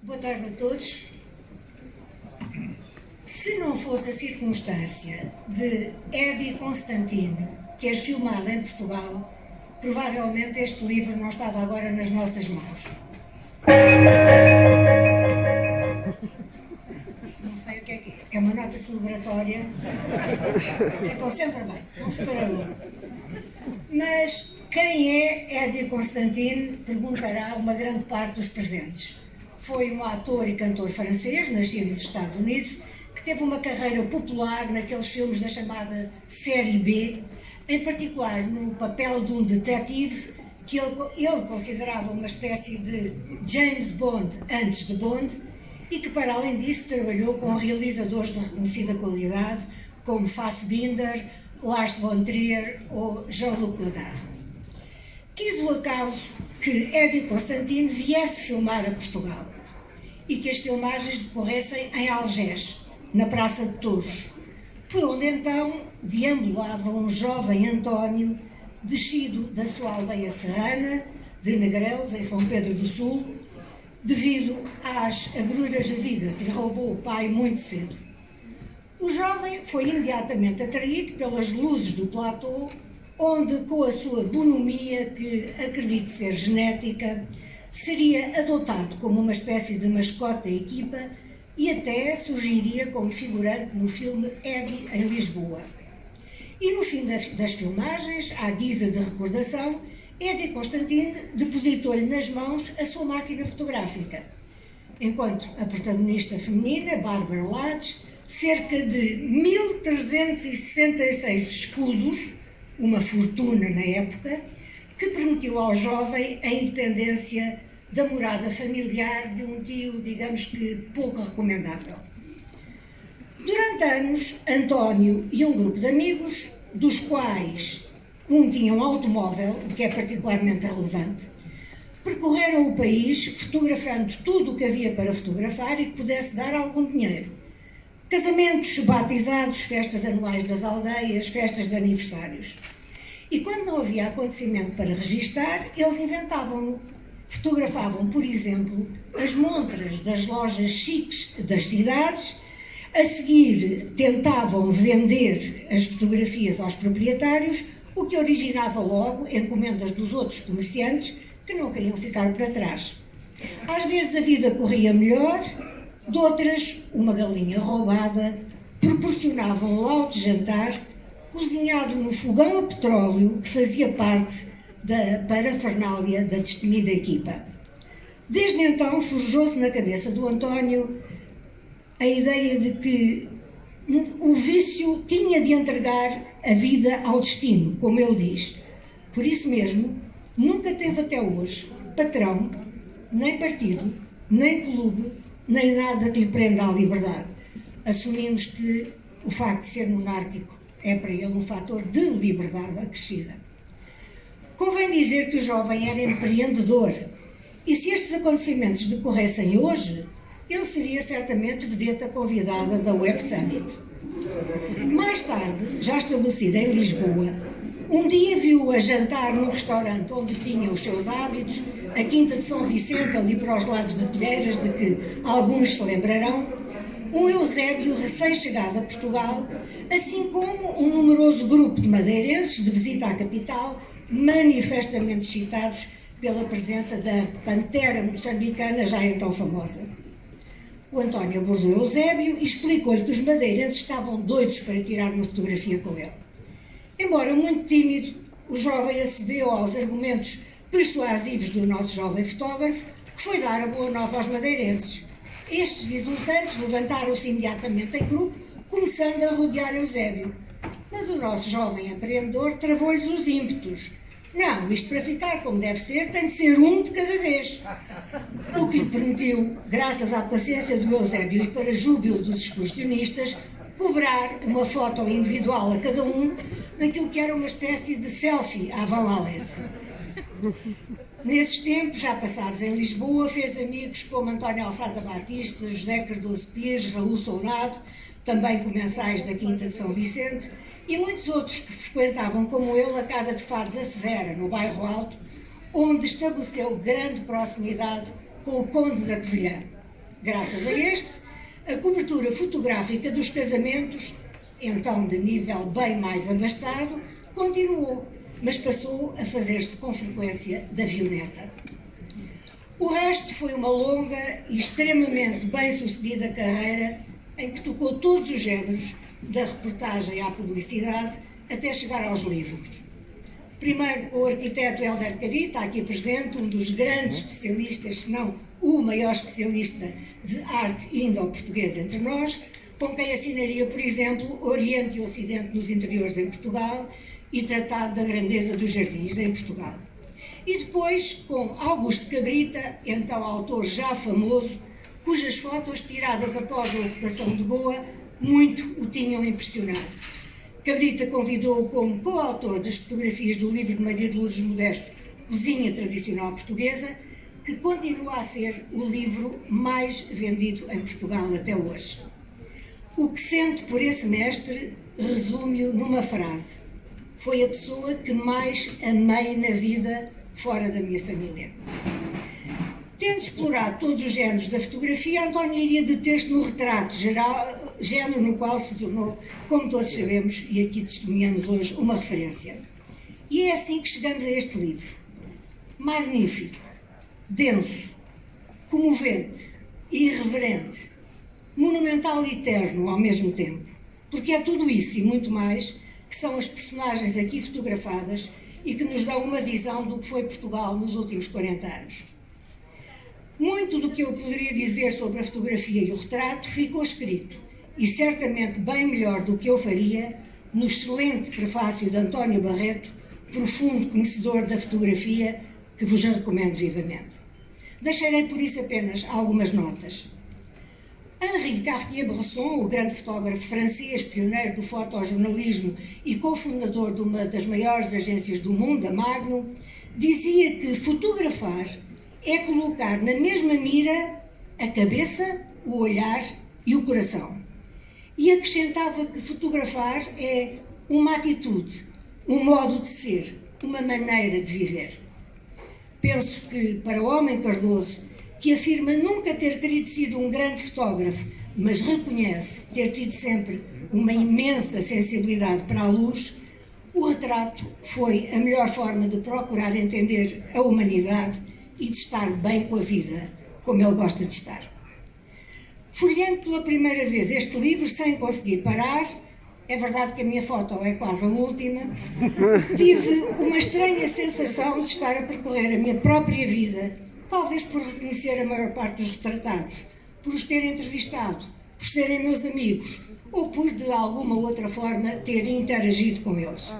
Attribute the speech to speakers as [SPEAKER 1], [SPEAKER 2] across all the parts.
[SPEAKER 1] Boa tarde a todos. Se não fosse a circunstância de Eddie Constantine ter filmado em Portugal, provavelmente este livro não estava agora nas nossas mãos. Não sei o que é. É uma nota celebratória. Ficou sempre bem, um separador. Mas quem é Eddie Constantine, perguntará uma grande parte dos presentes. Foi um ator e cantor francês, nascido nos Estados Unidos, que teve uma carreira popular naqueles filmes da chamada série B, em particular no papel de um detetive que ele considerava uma espécie de James Bond antes de Bond e que, para além disso, trabalhou com realizadores de reconhecida qualidade como Fassbinder, Lars von Trier ou Jean-Luc Godard. Quis o acaso que Eddie Constantine viesse filmar a Portugal e que as filmagens decorressem em Algés, na Praça de Touros, por onde então deambulava um jovem António, descido da sua aldeia serrana, de Negrelos, em São Pedro do Sul, devido às agruras da vida que lhe roubou o pai muito cedo. O jovem foi imediatamente atraído pelas luzes do platô, onde, com a sua bonomia, que acredito ser genética, seria adotado como uma espécie de mascote da equipa e até surgiria como figurante no filme Eddie em Lisboa. E no fim das filmagens, à guisa de recordação, Eddie Constantine depositou-lhe nas mãos a sua máquina fotográfica, enquanto a protagonista feminina, Barbara Latch, cerca de 1.366 escudos, uma fortuna na época, que permitiu ao jovem a independência da morada familiar de um tio, digamos que, pouco recomendável. Durante anos, António e um grupo de amigos, dos quais um tinha um automóvel, o que é particularmente relevante, percorreram o país fotografando tudo o que havia para fotografar e que pudesse dar algum dinheiro. Casamentos, batizados, festas anuais das aldeias, festas de aniversários. E quando não havia acontecimento para registar, eles inventavam-no. Fotografavam, por exemplo, as montras das lojas chiques das cidades, a seguir tentavam vender as fotografias aos proprietários, o que originava logo encomendas dos outros comerciantes que não queriam ficar para trás. Às vezes a vida corria melhor, de outras, uma galinha roubada proporcionava um lauto jantar cozinhado no fogão a petróleo que fazia parte da parafernália da destemida equipa. Desde então forjou-se na cabeça do António a ideia de que o vício tinha de entregar a vida ao destino, como ele diz. Por isso mesmo, nunca teve até hoje patrão, nem partido, nem clube, nem nada que lhe prenda à liberdade. Assumimos que o facto de ser monárquico é para ele um fator de liberdade acrescida. Convém dizer que o jovem era empreendedor e se estes acontecimentos decorressem hoje, ele seria certamente vedeta convidada da Web Summit. Mais tarde, já estabelecida em Lisboa, um dia viu-o a jantar num restaurante onde tinha os seus hábitos, a Quinta de São Vicente, ali para os lados de Telheiras, de que alguns se lembrarão, um Eusébio recém-chegado a Portugal, assim como um numeroso grupo de madeirenses de visita à capital, manifestamente excitados pela presença da pantera moçambicana, já então famosa. O António abordou Eusébio e explicou-lhe que os madeirenses estavam doidos para tirar uma fotografia com ele. Embora muito tímido, o jovem acedeu aos argumentos persuasivos do nosso jovem fotógrafo, que foi dar a boa nova aos madeirenses. Estes exultantes levantaram-se imediatamente em grupo, começando a rodear Eusébio. Mas o nosso jovem empreendedor travou-lhes os ímpetos. Não, isto para ficar como deve ser, tem de ser um de cada vez. O que lhe permitiu, graças à paciência do Eusébio e para júbilo dos excursionistas, cobrar uma foto individual a cada um naquilo que era uma espécie de selfie à Van Lalete. Nesses tempos, já passados em Lisboa, fez amigos como António Alçada Batista, José Cardoso Pires, Raul Soldado, também comensais da Quinta de São Vicente, e muitos outros que frequentavam, como ele, a Casa de Fados a Severa, no bairro Alto, onde estabeleceu grande proximidade com o Conde da Covilhã. Graças a este, a cobertura fotográfica dos casamentos, então de nível bem mais abastado, continuou, mas passou a fazer-se com frequência da avioneta. O resto foi uma longa e extremamente bem-sucedida carreira em que tocou todos os géneros, da reportagem à publicidade, até chegar aos livros. Primeiro, o arquiteto Hélder Carita, aqui presente, um dos grandes especialistas, se não o maior especialista de arte indo-portuguesa entre nós, com quem assinaria, por exemplo, Oriente e Ocidente nos interiores em Portugal e Tratado da Grandeza dos Jardins em Portugal. E depois, com Augusto Cabrita, então autor já famoso, cujas fotos tiradas após a ocupação de Goa muito o tinham impressionado. Cabrita convidou-o como coautor das fotografias do livro de Maria de Lourdes Modesto, Cozinha Tradicional Portuguesa, que continua a ser o livro mais vendido em Portugal até hoje. O que sente por esse mestre resume-o numa frase: foi a pessoa que mais amei na vida fora da minha família. Tendo explorado todos os géneros da fotografia, António iria deter-se no retrato geral, género no qual se tornou, como todos sabemos, e aqui testemunhamos hoje, uma referência. E é assim que chegamos a este livro. Magnífico, denso, comovente, irreverente, monumental e eterno ao mesmo tempo. Porque é tudo isso e muito mais que são as personagens aqui fotografadas e que nos dão uma visão do que foi Portugal nos últimos 40 anos. Muito do que eu poderia dizer sobre a fotografia e o retrato ficou escrito, e certamente bem melhor do que eu faria, no excelente prefácio de António Barreto, profundo conhecedor da fotografia, que vos recomendo vivamente. Deixarei por isso apenas algumas notas. Henri Cartier-Bresson, o grande fotógrafo francês, pioneiro do fotojornalismo e cofundador de uma das maiores agências do mundo, a Magnum, dizia que fotografar é colocar na mesma mira a cabeça, o olhar e o coração. E acrescentava que fotografar é uma atitude, um modo de ser, uma maneira de viver. Penso que, para o homem Cardoso, que afirma nunca ter querido ser um grande fotógrafo, mas reconhece ter tido sempre uma imensa sensibilidade para a luz, o retrato foi a melhor forma de procurar entender a humanidade e de estar bem com a vida, como ele gosta de estar. Folheando pela primeira vez este livro sem conseguir parar, é verdade que a minha foto é quase a última, tive uma estranha sensação de estar a percorrer a minha própria vida, talvez por reconhecer a maior parte dos retratados, por os ter entrevistado, por serem meus amigos, ou por, de alguma outra forma, ter interagido com eles.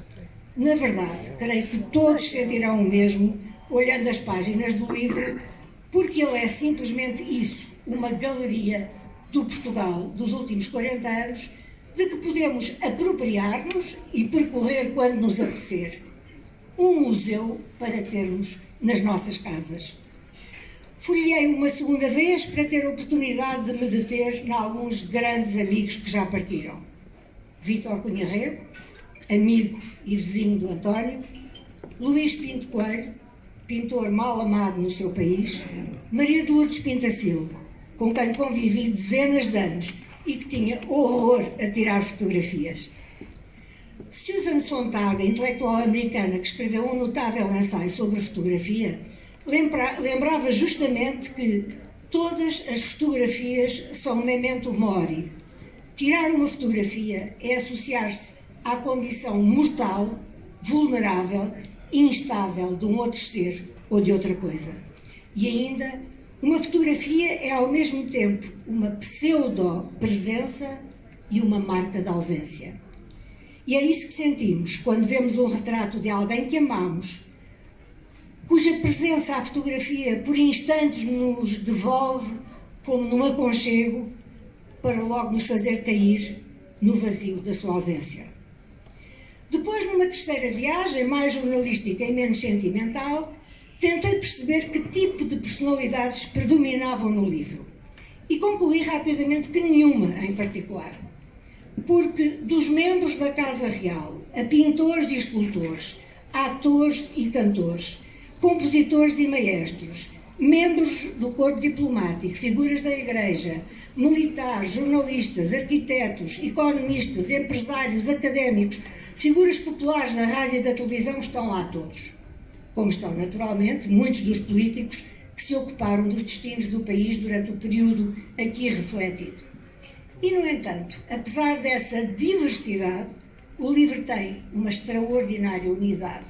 [SPEAKER 1] Na verdade, creio que todos sentirão o mesmo, olhando as páginas do livro, porque ele é simplesmente isso, uma galeria do Portugal dos últimos 40 anos, de que podemos apropriar-nos e percorrer quando nos apetecer. Um museu para termos nas nossas casas. Folhei uma segunda vez para ter a oportunidade de me deter em alguns grandes amigos que já partiram. Vítor Cunha Rego, amigo e vizinho do António, Luís Pinto Coelho, pintor mal amado no seu país, Maria de Lourdes Pintacilgo, com quem convivi dezenas de anos e que tinha horror a tirar fotografias. Susan Sontag, a intelectual americana que escreveu um notável ensaio sobre fotografia, lembrava justamente que todas as fotografias são memento mori. Tirar uma fotografia é associar-se à condição mortal, vulnerável, instável de um outro ser ou de outra coisa. E ainda, uma fotografia é ao mesmo tempo uma pseudo-presença e uma marca de ausência. E é isso que sentimos quando vemos um retrato de alguém que amamos, cuja presença à fotografia por instantes nos devolve como num aconchego, para logo nos fazer cair no vazio da sua ausência. Depois, numa terceira viagem, mais jornalística e menos sentimental, tentei perceber que tipo de personalidades predominavam no livro. E concluí rapidamente que nenhuma em particular. Porque dos membros da Casa Real, a pintores e escultores, a atores e cantores, compositores e maestros, membros do corpo diplomático, figuras da Igreja, militares, jornalistas, arquitetos, economistas, empresários, académicos, figuras populares da rádio e da televisão estão lá todos. Como estão, naturalmente, muitos dos políticos que se ocuparam dos destinos do país durante o período aqui refletido. E, no entanto, apesar dessa diversidade, o LIVRE tem uma extraordinária unidade,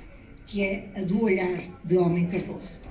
[SPEAKER 1] que é a do olhar de Homem Cardoso.